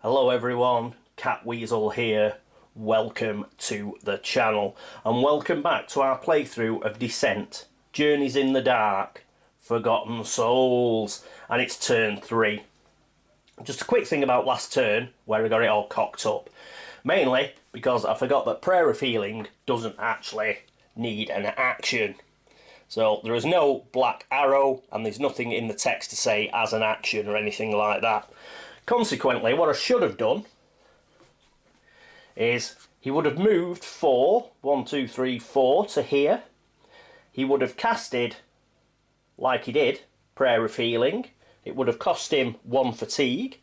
Hello everyone, Catweazle here. Welcome to the channel and welcome back to our playthrough of Descent, Journeys in the Dark, Forgotten Souls, and it's turn 3. Just a quick thing about last turn where I got it all cocked up. Mainly because I forgot that Prayer of Healing doesn't actually need an action. So there is no black arrow and there's nothing in the text to say as an action or anything like that. Consequently, what I should have done is he would have moved 4 to here. He would have casted, like he did, Prayer of Healing. It would have cost him 1 fatigue,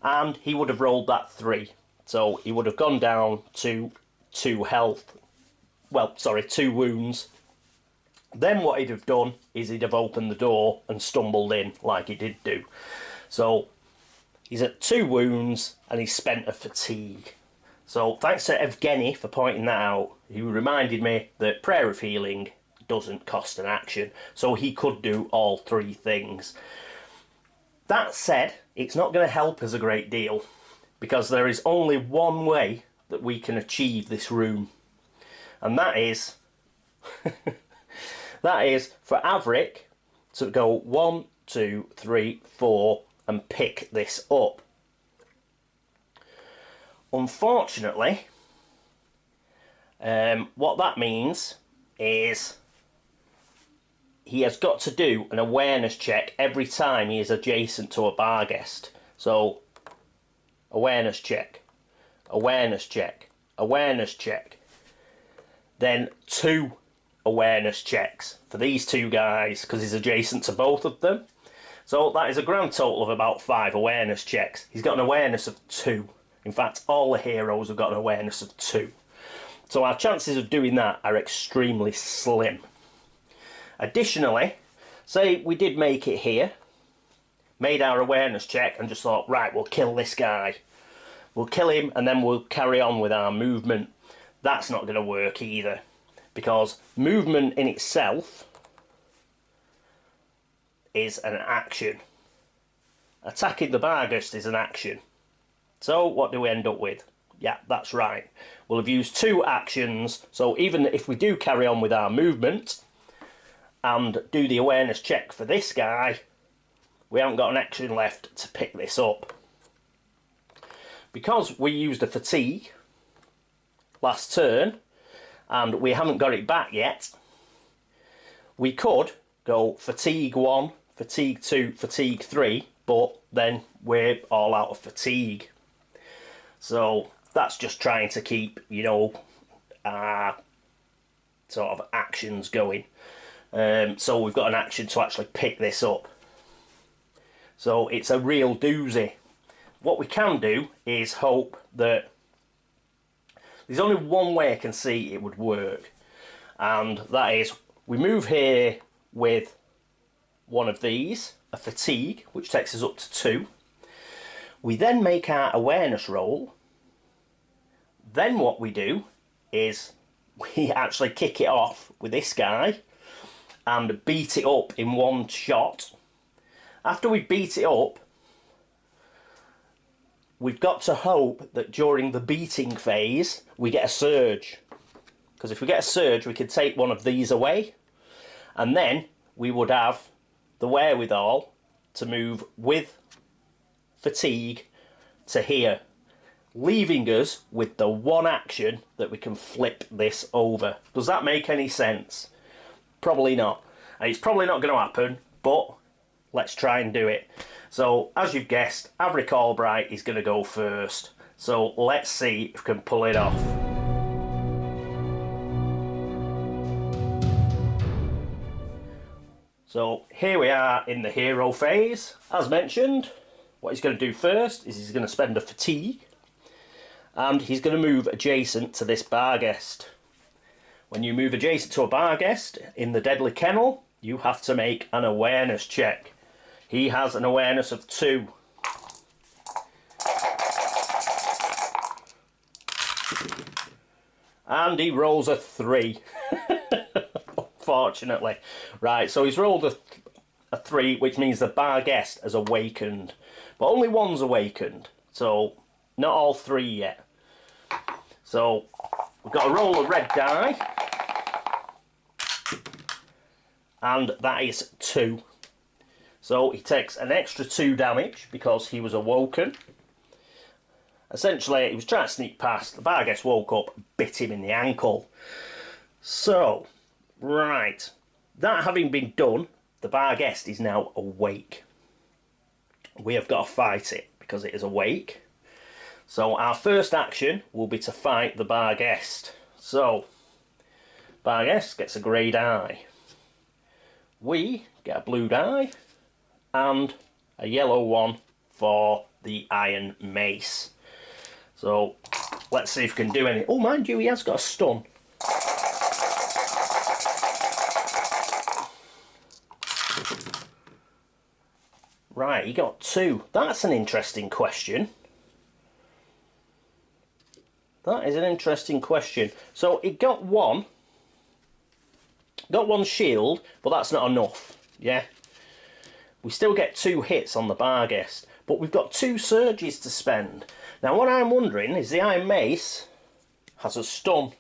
and he would have rolled that 3. So he would have gone down to 2 health. Well, sorry, 2 wounds. Then what he'd have done is he'd have opened the door and stumbled in, like he did do. So he's at 2 wounds and he's spent a fatigue. So thanks to Evgeny for pointing that out. He reminded me that Prayer of Healing doesn't cost an action, so he could do all 3 things. That said, it's not going to help us a great deal, because there is only one way that we can achieve this room, and that is for Averick to go 1, 2, 3, 4 and pick this up. Unfortunately, what that means is he has got to do an awareness check every time he is adjacent to a bar guest. So, awareness check, awareness check, awareness check. Then 2 awareness checks for these 2 guys, because he's adjacent to both of them. So that is a grand total of about 5 awareness checks. He's got an awareness of 2. In fact, all the heroes have got an awareness of 2. So our chances of doing that are extremely slim. Additionally, say we did make it here, made our awareness check and just thought, right, we'll kill this guy. We'll kill him and then we'll carry on with our movement. That's not going to work either, because movement in itself is an action. Attacking the Barghest is an action. So what do we end up with? Yeah, that's right. We'll have used 2 actions, so even if we do carry on with our movement and do the awareness check for this guy, we haven't got an action left to pick this up. Because we used a fatigue last turn and we haven't got it back yet, we could go fatigue 1, fatigue 2, fatigue 3, but then we're all out of fatigue. So that's just trying to keep, you know, sort of actions going. So we've got an action to actually pick this up. So it's a real doozy. What we can do is hope that there's only one way I can see it would work, and that is we move here with one of these, a fatigue, which takes us up to 2. We then make our awareness roll. Then what we do is we actually kick it off with this guy and beat it up in one shot. After we beat it up, we've got to hope that during the beating phase we get a surge, because if we get a surge we could take one of these away and then we would have the wherewithal to move with fatigue to here, leaving us with the one action that we can flip this over. Does that make any sense? Probably not. And it's probably not going to happen, but let's try and do it. So, as you've guessed, Averick Albright is going to go first. So, let's see if we can pull it off. So, here we are in the hero phase. As mentioned, what he's going to do first is he's going to spend a fatigue, and he's going to move adjacent to this Barghest. When you move adjacent to a Barghest in the Deadly Kennel, you have to make an awareness check. He has an awareness of 2. And he rolls a 3. Unfortunately. Right, so he's rolled a 3, which means the Barghest has awakened. But only one's awakened. So, not all 3 yet. So, we've got a roll of red die. And that is 2. So, he takes an extra 2 damage because he was awoken. Essentially, he was trying to sneak past. The Barghest woke up, bit him in the ankle. So, right. That having been done, the Barghest is now awake. We have got to fight it because it is awake. So, our first action will be to fight the Barghest. So, Barghest gets a grey die. We get a blue die and a yellow one for the iron mace. So, let's see if we can do any. Oh, mind you, he has got a stun. Right, he got 2. That's an interesting question. That is an interesting question. So, he got 1. Got 1 shield, but that's not enough. Yeah? We still get 2 hits on the Barghest, but we've got 2 surges to spend. Now what I'm wondering is the Iron Mace has a stun.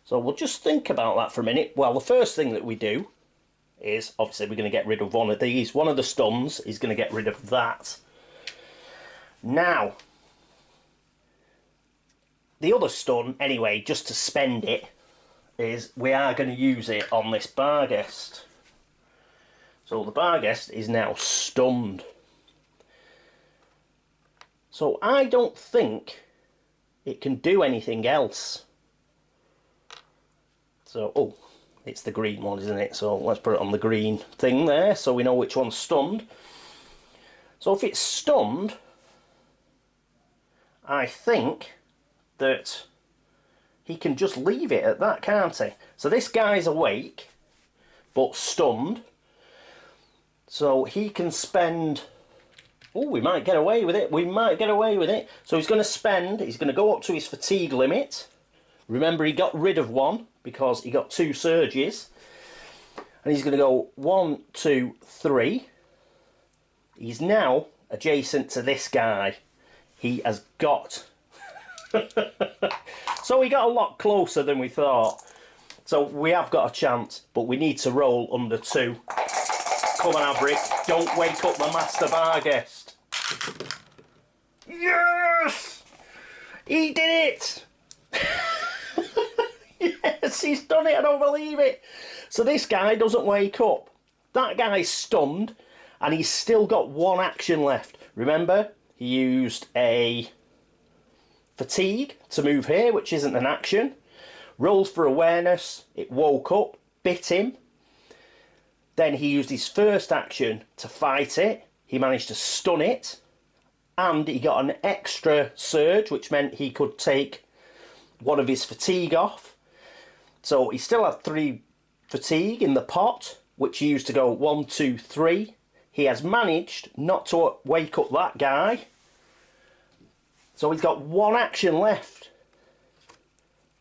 So we'll just think about that for a minute. Well, the first thing that we do is, obviously we're going to get rid of one of these. One of the stuns is going to get rid of that. Now, the other stun, anyway, just to spend it, is we are going to use it on this Barghest. So the Barghest is now stunned. So I don't think it can do anything else. So, oh, it's the green one, isn't it? So let's put it on the green thing there so we know which one's stunned. So if it's stunned, I think that he can just leave it at that, can't he? So this guy's awake, but stunned. So he can spend... Oh, we might get away with it. We might get away with it. So he's going to spend... He's going to go up to his fatigue limit. Remember, he got rid of 1 because he got 2 surges. And he's going to go 1, 2, 3. He's now adjacent to this guy. He has got... So he got a lot closer than we thought. So we have got a chance, but we need to roll under 2. Come on, Averick. Don't wake up the Master Barghest. Yes! He did it! Yes, he's done it. I don't believe it. So this guy doesn't wake up. That guy's stunned, and he's still got 1 action left. Remember, he used a fatigue to move here, which isn't an action. Rolled for awareness. It woke up, bit him. Then he used his first action to fight it. He managed to stun it. And he got an extra surge, which meant he could take 1 of his fatigue off. So he still had 3 fatigue in the pot, which he used to go 1, 2, 3. He has managed not to wake up that guy. So he's got 1 action left.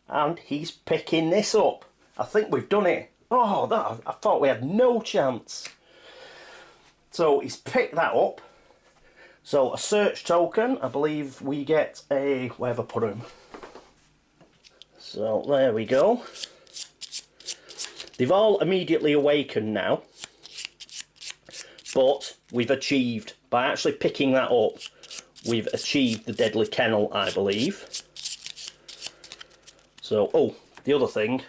And he's picking this up. I think we've done it. Oh, that, I thought we had no chance. So he's picked that up. So a search token, I believe we get a... Where have I put him? So there we go. They've all immediately awakened now. But we've achieved, by actually picking that up, we've achieved the deadly kennel, I believe. So, oh, the other thing...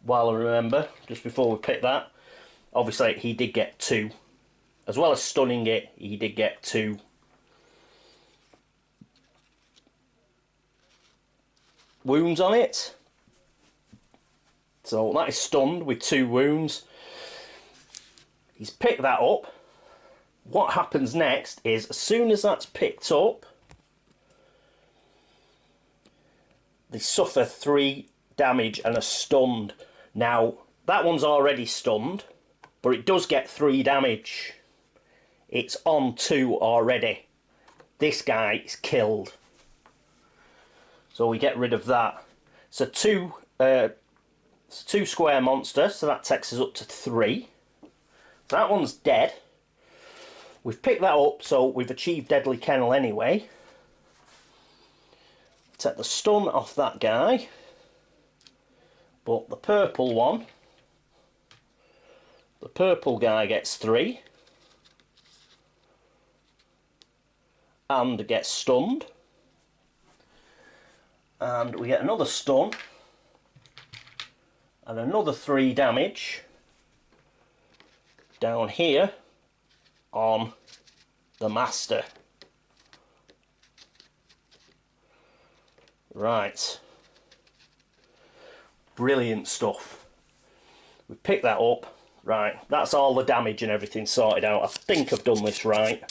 While I remember, just before we pick that, obviously he did get 2. As well as stunning it, he did get 2. Wounds on it. So that is stunned with 2 wounds. He's picked that up. What happens next is, as soon as that's picked up, they suffer 3 damage and are stunned. Now, that one's already stunned, but it does get 3 damage. It's on 2 already. This guy is killed. So we get rid of that. So 2 square monster, so that takes us up to 3. So that one's dead. We've picked that up, so we've achieved Deadly Kennel anyway. Take the stun off that guy. But the purple one, the purple guy gets 3. And gets stunned. And we get another stun. And another 3 damage. Down here on the master. Right. Brilliant stuff. We picked that up. Right, that's all the damage and everything sorted out. I think I've done this right.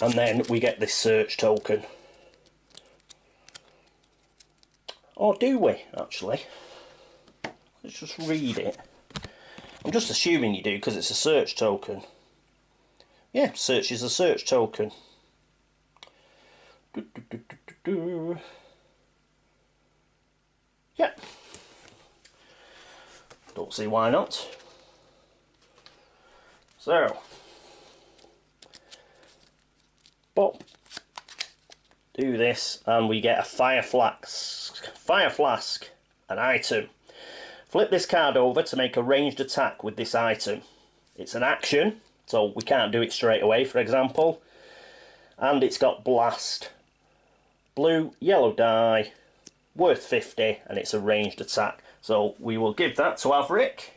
And then we get this search token. Or do we, actually? Let's just read it. I'm just assuming you do because it's a search token. Yeah, search is a search token. Yeah. Don't see why not. So. Pop. Do this and we get a fire flask. Fire flask, an item. Flip this card over to make a ranged attack with this item. It's an action, so we can't do it straight away, for example. And it's got blast. Blue, yellow die, worth 50, and it's a ranged attack. So we will give that to Averick.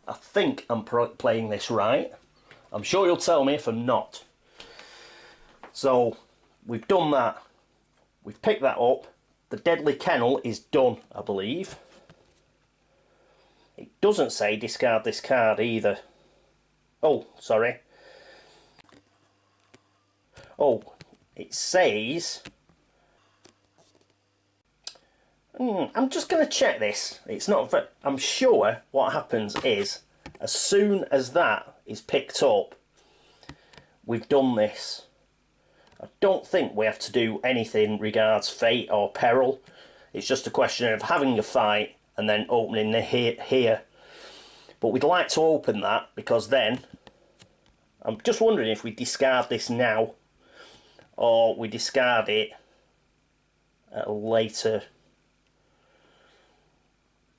I think I'm playing this right. I'm sure you'll tell me if I'm not. So we've done that. We've picked that up. The Deadly Kennel is done, I believe. It doesn't say discard this card either. Oh, sorry. Oh, it says... I'm just going to check this. It's not... I'm sure what happens is, as soon as that is picked up, we've done this. I don't think we have to do anything regards fate or peril. It's just a question of having a fight and then opening the here. But we'd like to open that because then I'm just wondering if we discard this now or we discard it at a later.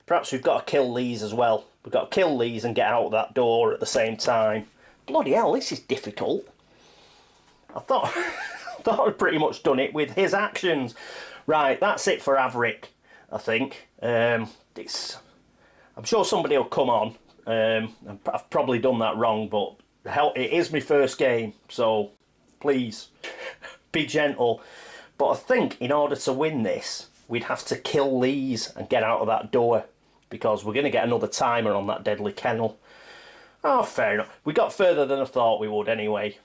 Perhaps we've got to kill these as well. We've got to kill these and get out that door at the same time. Bloody hell, this is difficult. I thought I'd pretty much done it with his actions. Right, that's it for Averick, I think. I'm sure somebody will come on. I've probably done that wrong, but hell, it is my first game, so please be gentle. But I think in order to win this, we'd have to kill these and get out of that door, because we're going to get another timer on that Deadly Kennel. Oh, fair enough. We got further than I thought we would anyway.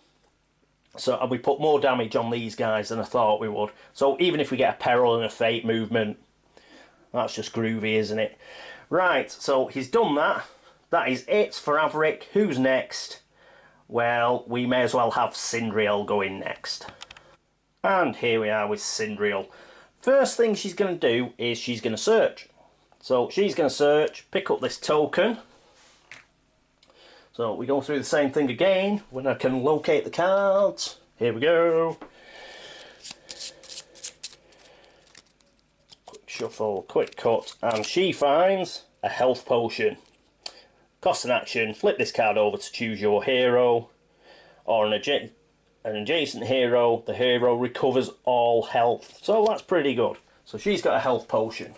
So, and we put more damage on these guys than I thought we would. So even if we get a peril and a fate movement, that's just groovy, isn't it? Right, so he's done that. That is it for Averick. Who's next? Well, we may as well have Sindriel going next. And here we are with Sindriel. First thing she's going to do is she's going to search. So she's going to search, pick up this token. So we go through the same thing again when I can locate the cards. Here we go. Quick shuffle, quick cut, and she finds a health potion. Cost an action, flip this card over to choose your hero or an adjacent hero. The hero recovers all health. So that's pretty good. So she's got a health potion.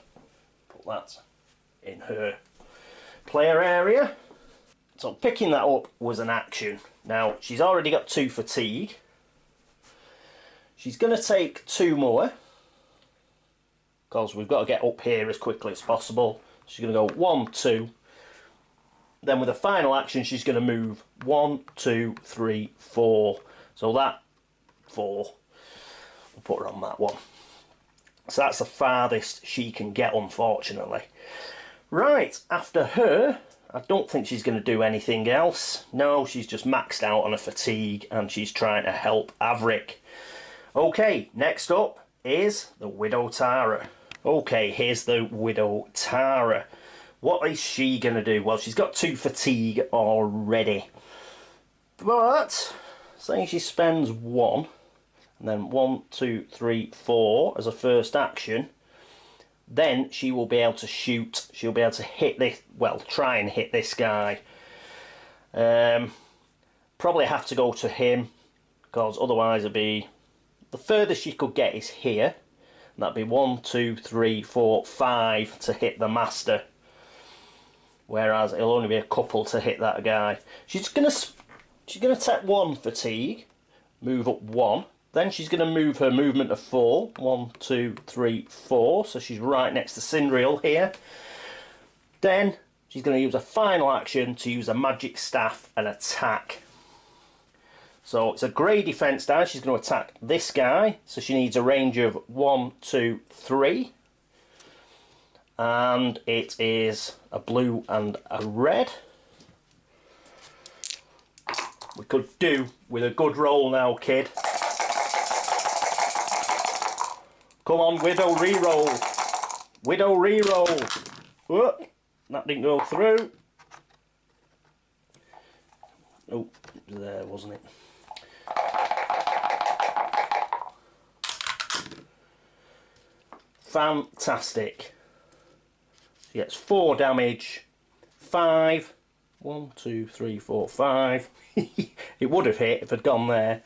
Put that in her player area. So picking that up was an action. Now, she's already got 2 fatigue. She's going to take 2 more, because we've got to get up here as quickly as possible. She's going to go 1, 2. Then with a final action, she's going to move 1, 2, 3, 4. So that 4. We'll put her on that one. So that's the farthest she can get, unfortunately. Right, after her... I don't think she's going to do anything else. No, she's just maxed out on her fatigue and she's trying to help Averick. Okay, next up is the Widow Tarha. Okay, here's the Widow Tarha. What is she going to do? Well, she's got 2 fatigue already. But, saying she spends 1, and then 1, 2, 3, 4 as a first action, then she will be able to shoot. She'll be able to hit this, well, try and hit this guy. Probably have to go to him, because otherwise it'd be... The furthest she could get is here. And that'd be 1, 2, 3, 4, 5 to hit the master. Whereas it'll only be a couple to hit that guy. She's gonna take 1 fatigue, move up 1. Then she's gonna move her movement of 4. 1, 2, 3, 4. So she's right next to Cindriel here. Then she's gonna use a final action to use a magic staff and attack. So it's a grey defense die. She's going to attack this guy. So she needs a range of 1, 2, 3. And it is a blue and a red. We could do with a good roll now, kid. Come on, Widow reroll. Widow reroll. Oh, that didn't go through. Oh, there, wasn't it? Fantastic. She gets 4 damage. 5. 1, 2, 3, 4, 5. It would have hit if I'd gone there.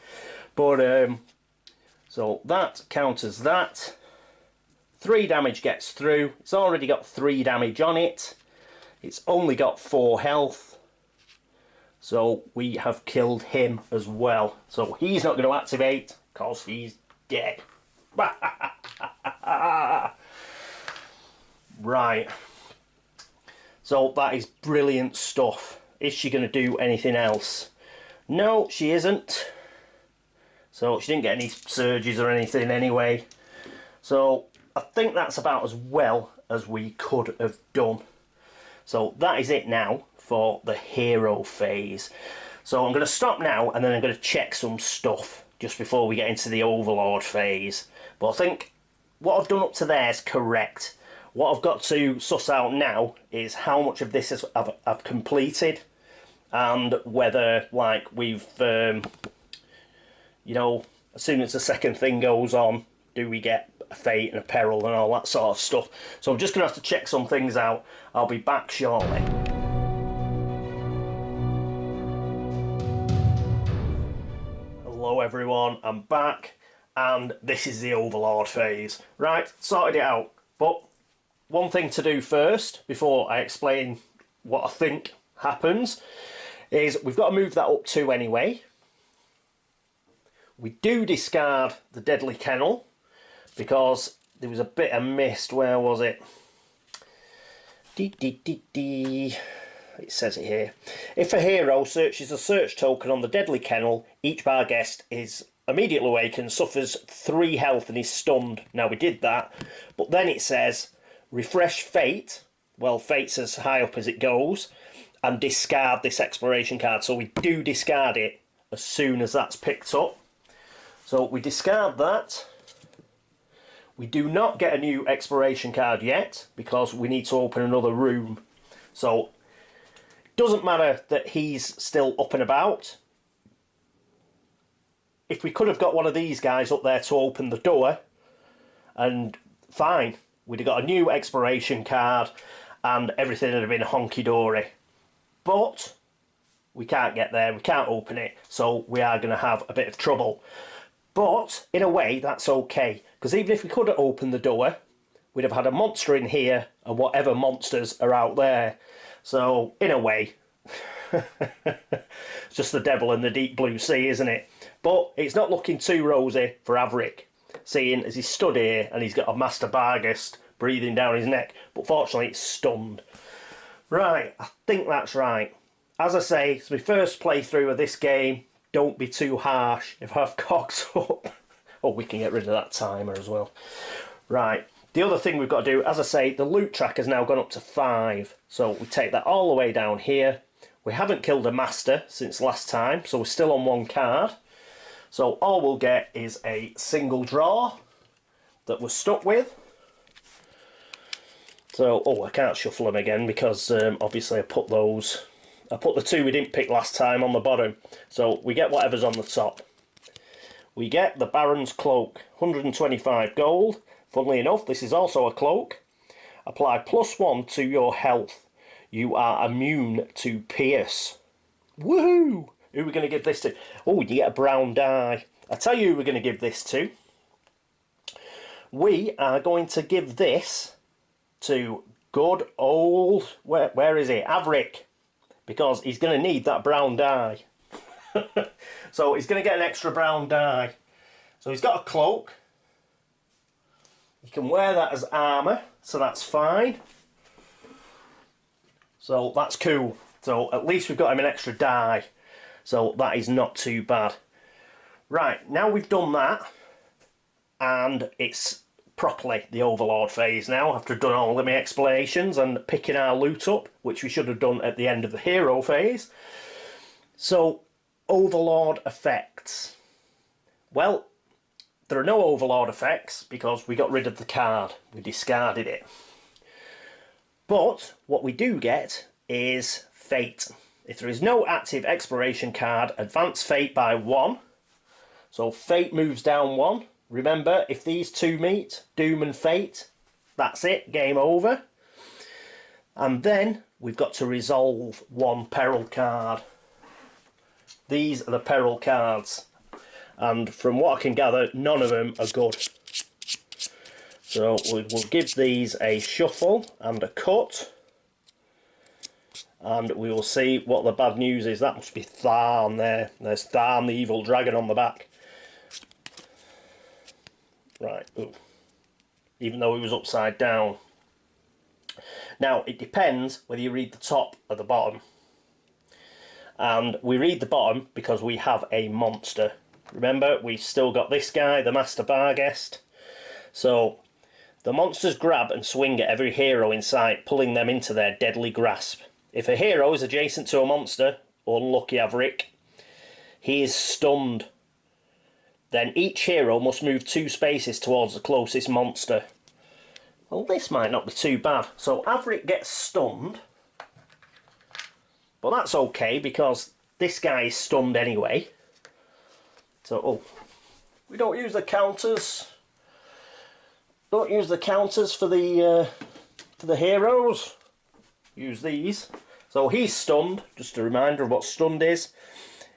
But, so that counters that. 3 damage gets through. It's already got 3 damage on it. It's only got 4 health. So we have killed him as well. So he's not going to activate because he's dead. Right. So that is brilliant stuff. Is she going to do anything else? No, she isn't. So she didn't get any surges or anything anyway. So I think that's about as well as we could have done. So that is it now for the hero phase. So I'm going to stop now and then I'm going to check some stuff just before we get into the overlord phase. But I think what I've done up to there is correct. What I've got to suss out now is how much of this I've completed, and whether, like, we've, you know, as soon as the second thing goes on, do we get a fate and a peril and all that sort of stuff. So I'm just going to have to check some things out. I'll be back shortly. Hello everyone, I'm back, and this is the overlord phase. Right, sorted it out, but one thing to do first, before I explain what I think happens, is we've got to move that up 2 anyway. We do discard the deadly kennel, because there was a bit of mist. Where was it? It says it here. If a hero searches a search token on the deadly kennel, each bar guest is immediately awakened, suffers 3 health and is stunned. Now we did that, but then it says refresh fate. Well, fate's as high up as it goes, and discard this exploration card. So we do discard it as soon as that's picked up. So we discard that. We do not get a new exploration card yet because we need to open another room. So it doesn't matter that he's still up and about. If we could have got one of these guys up there to open the door, and fine, we'd have got a new exploration card and everything would have been honky-dory. But we can't get there, we can't open it, so we are going to have a bit of trouble. But in a way, that's okay, because even if we could have opened the door, we'd have had a monster in here and whatever monsters are out there. So in a way, it's just the devil in the deep blue sea, isn't it? But it's not looking too rosy for Averick, seeing as he's stood here and he's got a Master Barghest breathing down his neck, but fortunately it's stunned. Right, I think that's right. As I say, it's my first playthrough of this game. Don't be too harsh if I've cocked up. Oh, we can get rid of that timer as well. Right, the other thing we've got to do, as I say, the loot track has now gone up to 5. So we take that all the way down here. We haven't killed a master since last time, so we're still on 1 card. So all we'll get is a single draw that we're stuck with. So, oh, I can't shuffle them again because obviously I put the two we didn't pick last time on the bottom. So we get whatever's on the top. We get the Baron's Cloak, 125 gold. Funnily enough, this is also a cloak. Apply +1 to your health. You are immune to pierce. Woohoo! Who are we going to give this to? Oh, you get a brown die. I tell you who we're going to give this to. We are going to give this to good old... Where is he? Avric. Because he's going to need that brown die. So he's going to get an extra brown die. So he's got a cloak. You can wear that as armour, so that's fine. So that's cool. So at least we've got him an extra die. So that is not too bad. Right, now we've done that, and it's properly the Overlord phase now, after I've done all of my explanations and picking our loot up, which we should have done at the end of the hero phase. So, Overlord effects. Well, there are no Overlord effects because we got rid of the card. We discarded it. But what we do get is Fate. If there is no active exploration card, advance Fate by 1. So Fate moves down 1. Remember, if these two meet, Doom and Fate, that's it, game over. And then we've got to resolve 1 peril card. These are the peril cards. And from what I can gather, none of them are good. So we'll give these a shuffle and a cut. And we will see what the bad news is. That must be Tharn there. There's Tharn, the evil dragon, on the back. Right, ooh. Even though he was upside down. Now, it depends whether you read the top or the bottom. And we read the bottom because we have a monster. Remember, we've still got this guy, the Master Barghest. So, the monsters grab and swing at every hero in sight, pulling them into their deadly grasp. If a hero is adjacent to a monster, unlucky Avric, he is stunned. Then each hero must move 2 spaces towards the closest monster. Well, this might not be too bad. So Avric gets stunned. But that's okay because this guy is stunned anyway. So, oh, we don't use the counters. Don't use the counters for the heroes. Use these. So he's stunned. Just a reminder of what stunned is.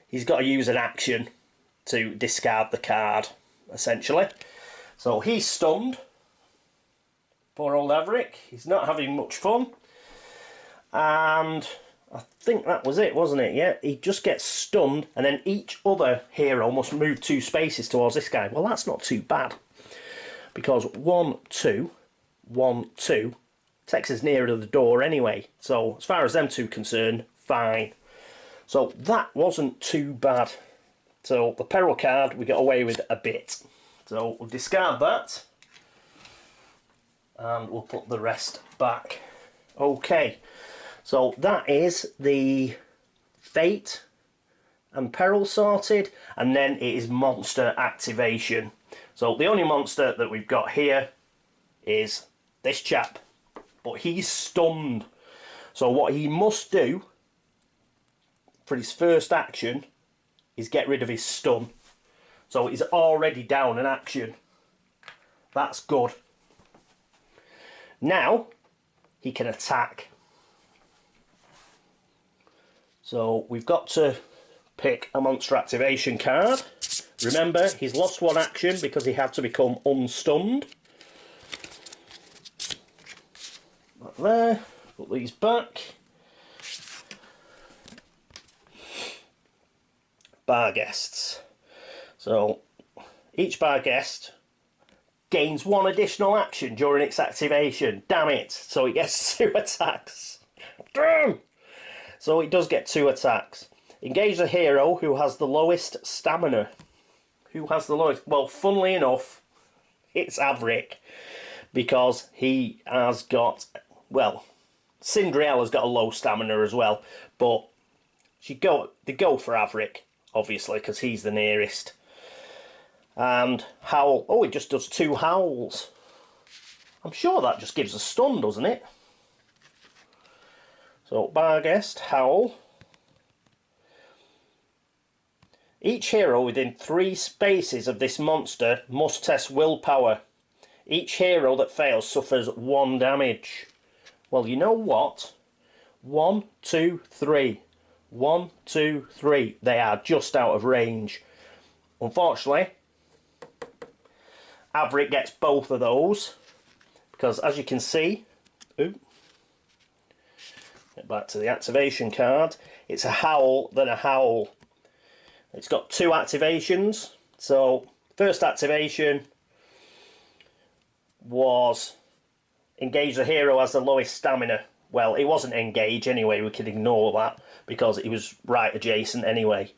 He's got to use an action to discard the card, essentially. So he's stunned. Poor old Avric. He's not having much fun. And I think that was it, wasn't it? Yeah, he just gets stunned, and then each other hero must move 2 spaces towards this guy. Well, that's not too bad. Because 1, 2, 1, 2 takes us nearer to the door anyway. So, as far as them two concerned, fine. So, that wasn't too bad. So, the peril card we got away with a bit. So, we'll discard that. And we'll put the rest back. Okay. So that is the Fate and Peril sorted, and then it is monster activation. So the only monster that we've got here is this chap, but he's stunned. So what he must do for his first action is get rid of his stun. So he's already down an action. That's good. Now he can attack. So we've got to pick a monster activation card. Remember, he's lost 1 action because he had to become unstunned. That there. Put these back. Barghests. So each Barghest gains 1 additional action during its activation. Damn it! So it gets 2 attacks. Damn! So it does get 2 attacks. Engage the hero who has the lowest stamina. Who has the lowest? Well, funnily enough, it's Avric. Because he has got... Well, Cinderella's got a low stamina as well. But they go for Avric, obviously, because he's the nearest. And Howl... Oh, it just does 2 howls. I'm sure that just gives a stun, doesn't it? So, Barghest, Howl. Each hero within 3 spaces of this monster must test willpower. Each hero that fails suffers 1 damage. Well, you know what? 1, 2, 3. 1, 2, 3. They are just out of range. Unfortunately, Averick gets both of those. Because as you can see... Ooh, get back to the activation card. It's a Howl, then a Howl. It's got 2 activations. So, first activation was engage the hero has the lowest stamina. Well, it wasn't engage anyway, we can ignore that because it was right adjacent anyway.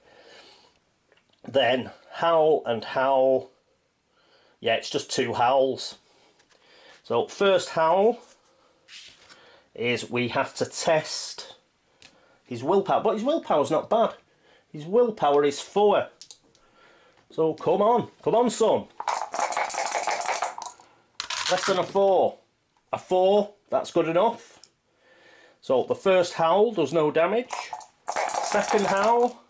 Then Howl and Howl. Yeah, it's just 2 howls. So, first howl is we have to test his willpower. But his willpower's not bad. His willpower is 4. So come on son. Less than a 4. A 4, that's good enough. So the first howl does no damage. Second howl.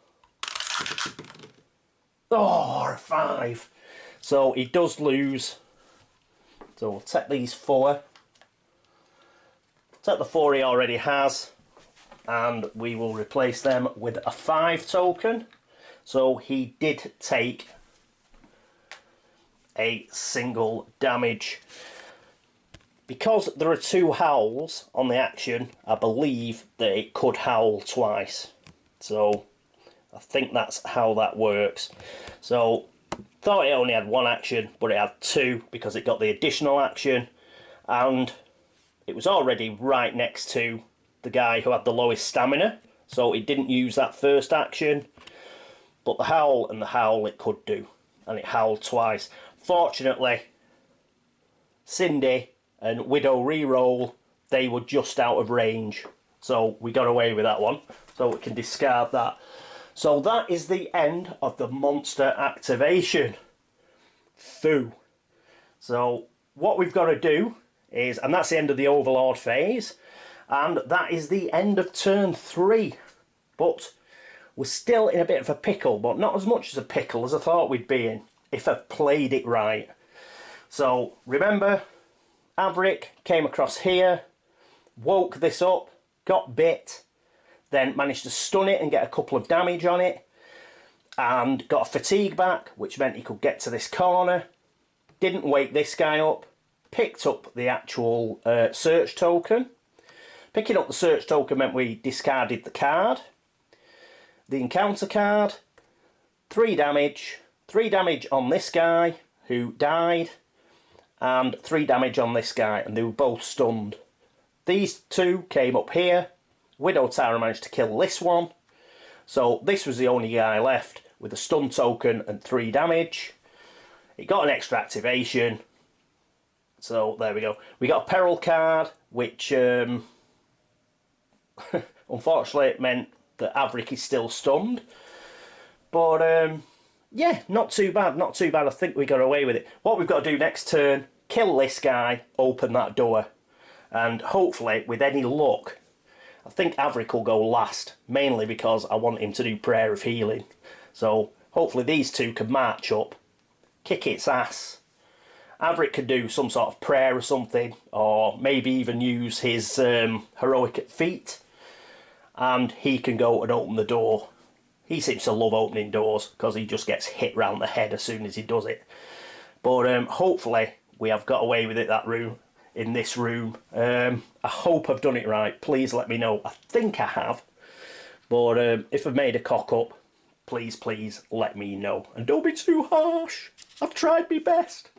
Oh, a 5. So he does lose. So we'll take these 4. Take the 4 he already has. And we will replace them with a 5 token. So he did take a single damage. Because there are 2 howls on the action, I believe that it could howl twice. So I think that's how that works. So thought it only had 1 action, but it had 2 because it got the additional action, and it was already right next to the guy who had the lowest stamina, so it didn't use that first action. But the howl and the howl it could do, and it howled twice. Fortunately, Cindy and Widow Reroll, they were just out of range, so we got away with that one, so we can discard that. So that is the end of the monster activation. Foo. So what we've got to do is, and that's the end of the Overlord phase, and that is the end of turn 3. But we're still in a bit of a pickle, but not as much as a pickle as I thought we'd be in, if I've played it right. So remember, Averick came across here, woke this up, got bit, then managed to stun it and get a couple of damage on it, and got a fatigue back, which meant he could get to this corner. Didn't wake this guy up, picked up the actual search token. Picking up the search token meant we discarded the card. The encounter card, 3 damage. 3 damage on this guy, who died, and 3 damage on this guy, and they were both stunned. These 2 came up here. Widow Tarha managed to kill this one. So this was the only guy left with a stun token and 3 damage. It got an extra activation. So there we go. We got a peril card, which unfortunately it meant that Averick is still stunned. But yeah, not too bad, not too bad. I think we got away with it. What we've got to do next turn, kill this guy, open that door. And hopefully, with any luck, I think Averick will go last, mainly because I want him to do Prayer of Healing. So hopefully these 2 can march up, kick its ass. Averick can do some sort of prayer or something, or maybe even use his heroic feat, and he can go and open the door. He seems to love opening doors because he just gets hit round the head as soon as he does it. But hopefully we have got away with it in this room. I hope I've done it right. Please let me know. I think I have. But if I've made a cock up, please let me know. And don't be too harsh. I've tried my best.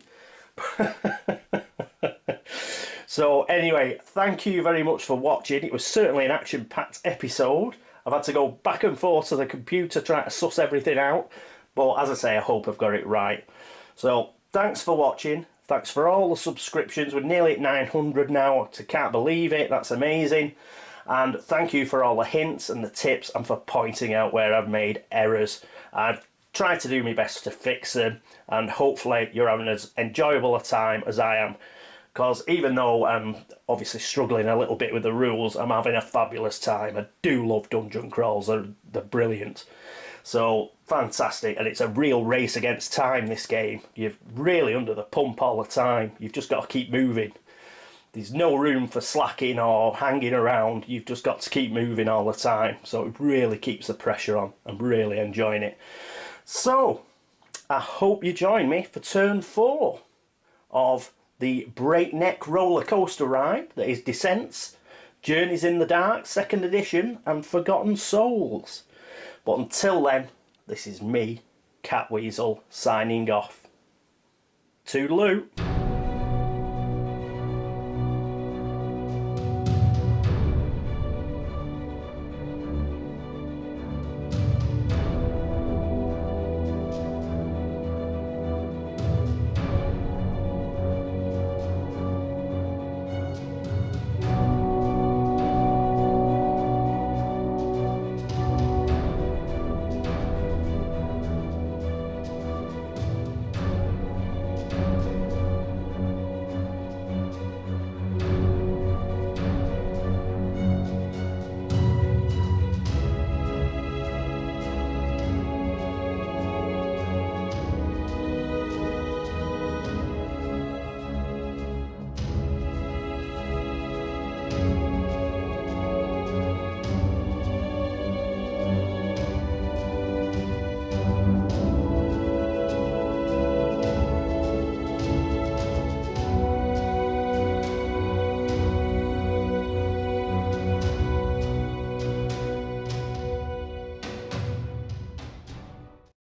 So anyway, thank you very much for watching. It was certainly an action-packed episode. I've had to go back and forth to the computer trying to suss everything out. But as I say, I hope I've got it right. So thanks for watching. Thanks for all the subscriptions. We're nearly at 900 now. I can't believe it. That's amazing. And thank you for all the hints and the tips and for pointing out where I've made errors. I've tried to do my best to fix them. And hopefully you're having as enjoyable a time as I am because even though I'm obviously struggling a little bit with the rules, I'm having a fabulous time. I do love dungeon crawls, they're brilliant. So, fantastic, and it's a real race against time, this game. You're really under the pump all the time. You've just got to keep moving. There's no room for slacking or hanging around. You've just got to keep moving all the time. So it really keeps the pressure on. I'm really enjoying it. So, I hope you join me for turn 4 of the breakneck roller coaster ride that is Descents, Journeys in the Dark, 2nd edition, and Forgotten Souls. But until then, this is me, Catweazle, signing off. Toodaloo.